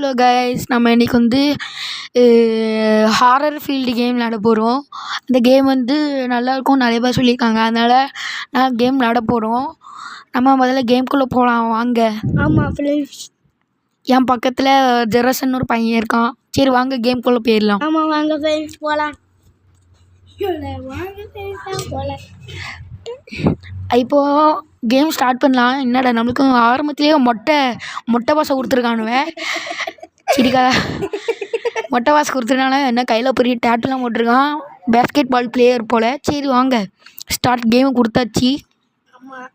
Hello guys, நம்ம இன்றைக்கி வந்து ஹாரர் ஃபீல்டு கேம் விளையாட போகிறோம். இந்த கேம் வந்து நல்லாயிருக்கும், நிறைய பேர் சொல்லியிருக்காங்க. அதனால் நான் கேம் விளையாட போகிறோம். நம்ம முதல்ல கேம்குள்ளே போகலாம் வாங்க. ஆமாம் ஃப்ரெண்ட்ஸ், என் பக்கத்தில் ஜெரசன் ஒரு பையன் இருக்கான். சரி வாங்க கேம்குள்ளே போயிடலாம். ஆமாம் வாங்க ஃப்ரெண்ட்ஸ் போகலாம். வாங்க ஃப்ரெண்ட்ஸ் போகலாம். இப்போது கேம் ஸ்டார்ட் பண்ணலாம். என்னடா நம்மளுக்கு ஆரம்பத்துலேயே மொட்டை பாசை கொடுத்துருக்கானுவ. சரிக்கா, மொட்டை வாசை கொடுத்துருக்கானே, என்ன கையில் பெரிய டேட்டுலாம் போட்டிருக்கான். பேஸ்கெட் பால் பிளேயர் போல். சரி வாங்க ஸ்டார்ட். கேமு கொடுத்தாச்சு. ஆமாம்,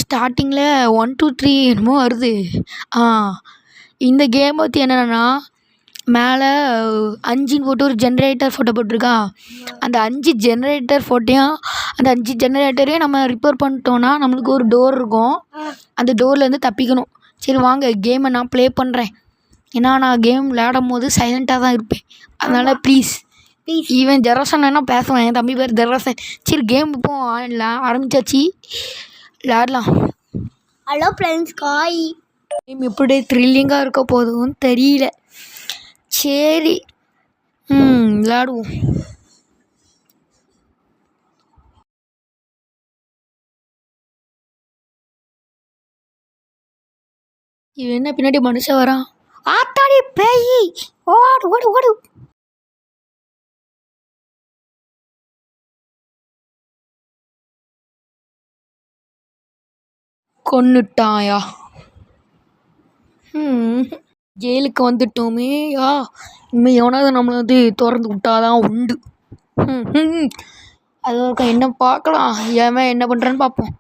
ஸ்டார்டிங்கில் 1 2 3 என்னமோ வருது. இந்த கேம் பற்றி என்னென்னா, மேலே 5ன்னு போட்டு ஒரு ஜென்ரேட்டர் ஃபோட்டோ போட்டிருக்கா. அந்த 5 ஜென்ரேட்டர் ஃபோட்டோயும் அந்த 5 ஜென்ரேட்டரையும் நம்ம ரிப்பேர் பண்ணிட்டோன்னா நம்மளுக்கு ஒரு டோர் இருக்கும். அந்த டோர்லேருந்து தப்பிக்கணும். சரி வாங்க கேமை நான் ப்ளே பண்ணுறேன். ஏன்னா நான் கேம் விளையாடும் போது சைலண்ட்டாக தான் இருப்பேன். அதனால் ப்ளீஸ் ஈவன் ஜெரசன் வேணால் பேசுவேன். என் தம்பி பேர் ஜெரசன். சரி கேம் இப்போ ஆரம்பிச்சாச்சு, விளையாடலாம். ஹலோ ஃப்ரெண்ட்ஸ், காய் கேம் எப்படி த்ரில்லிங்காக இருக்க போதும் தெரியல. சரி விளையாடுவோம். இவன் என்ன பின்னாடி மனுஷன் வரான். ஆத்தாடி பேய், ஓடு ஓடு ஓடு. கொன்னுட்டாயா? ஜெயிலுக்கு வந்துட்டோமே. இனிமேல் எவனாவது நம்மளை வந்து திறந்து விட்டாதான் உண்டு. அது ஒரு என்ன பார்க்கலாம், ஏன் என்ன பண்ணுறேன்னு பார்ப்போம்.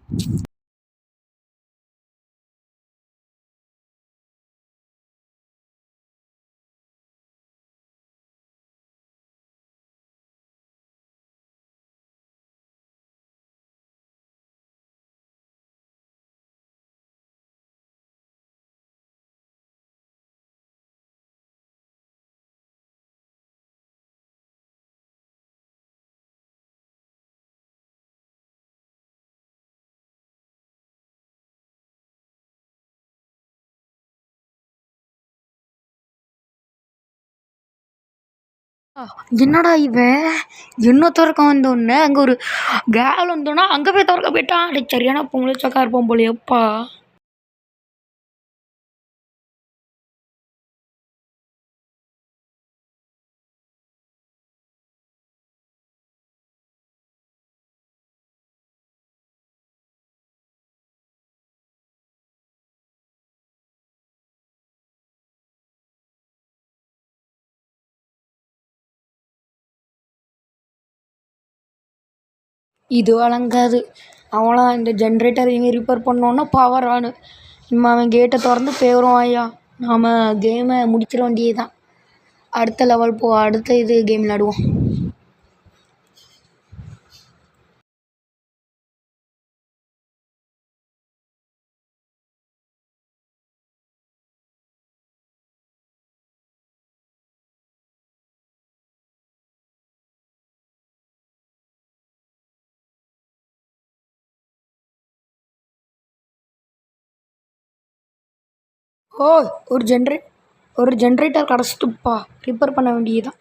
என்னடா இவன் என்ன திறக்க வந்தோடனே அங்கே ஒரு கேவல் வந்தோன்னா அங்கே போய் திறக்க போயிட்டான். அடே சரியான பொங்கலை சக்கா இருப்போம் போல. எப்பா இது வழங்காது. அவனாம் இந்த ஜென்ரேட்டர் இங்கே ரிப்பேர் பண்ணோன்னா பவர் ஆனு. இனிமே அவன் கேட்டை திறந்து போயிடும். ஐயா நாம் கேமை முடிச்சிட வேண்டியது தான். அடுத்த லெவல் அடுத்த இது கேம் விளாடுவோம். ஒரு ஜென்ரேட்டர் கிடச்சிட்டுப்பா, ரிப்பேர் பண்ண வேண்டியதுதான்.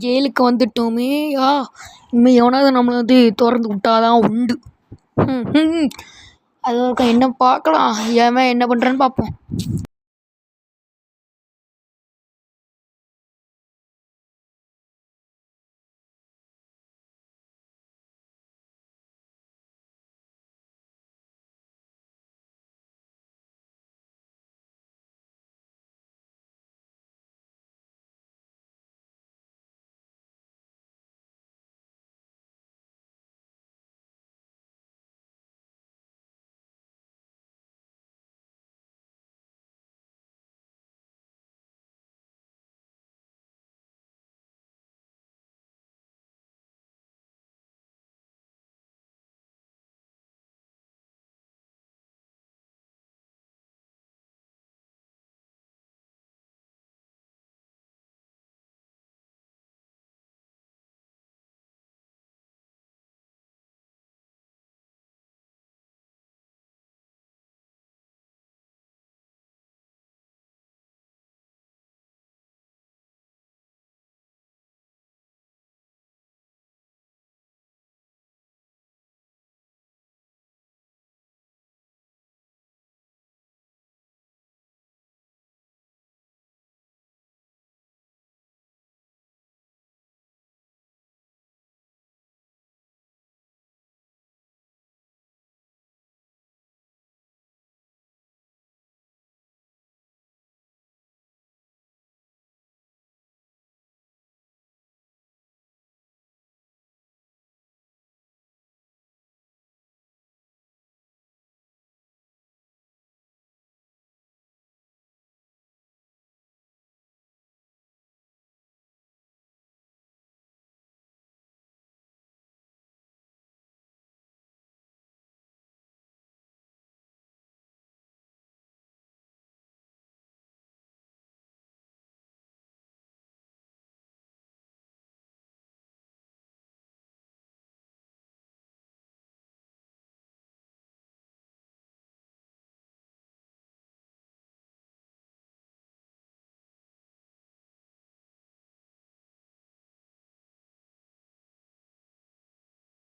ஜெயிலுக்கு வந்துட்டோமே. இனிமேல் எவனாவது நம்மளை வந்து திறந்து விட்டாதான் உண்டு. அது வரைக்கும் என்ன பார்க்கலாம், ஏன் என்ன பண்ணுறேன்னு பார்ப்போம்.